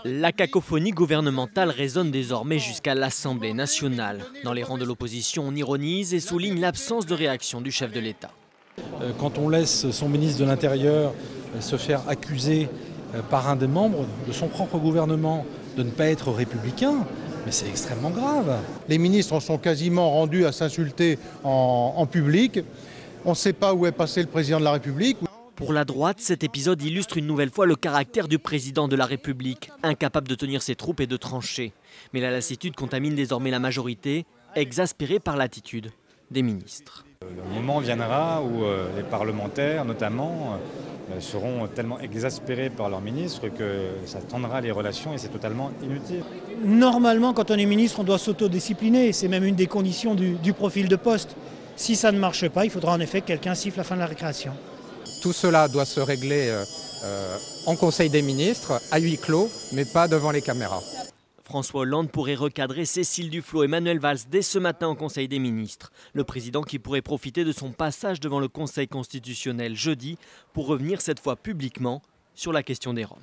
La cacophonie gouvernementale résonne désormais jusqu'à l'Assemblée nationale. Dans les rangs de l'opposition, on ironise et souligne l'absence de réaction du chef de l'État. Quand on laisse son ministre de l'Intérieur se faire accuser par un des membres de son propre gouvernement de ne pas être républicain, mais c'est extrêmement grave. Les ministres en sont quasiment rendus à s'insulter en public. On ne sait pas où est passé le président de la République. Pour la droite, cet épisode illustre une nouvelle fois le caractère du président de la République, incapable de tenir ses troupes et de trancher. Mais la lassitude contamine désormais la majorité, exaspérée par l'attitude des ministres. Le moment viendra où les parlementaires, notamment, seront tellement exaspérés par leurs ministres que ça tendra les relations et c'est totalement inutile. Normalement, quand on est ministre, on doit s'autodiscipliner. C'est même une des conditions du profil de poste. Si ça ne marche pas, il faudra en effet que quelqu'un siffle la fin de la récréation. Tout cela doit se régler en Conseil des ministres, à huis clos, mais pas devant les caméras. François Hollande pourrait recadrer Cécile Duflot et Manuel Valls dès ce matin au Conseil des ministres. Le président qui pourrait profiter de son passage devant le Conseil constitutionnel jeudi pour revenir cette fois publiquement sur la question des Roms.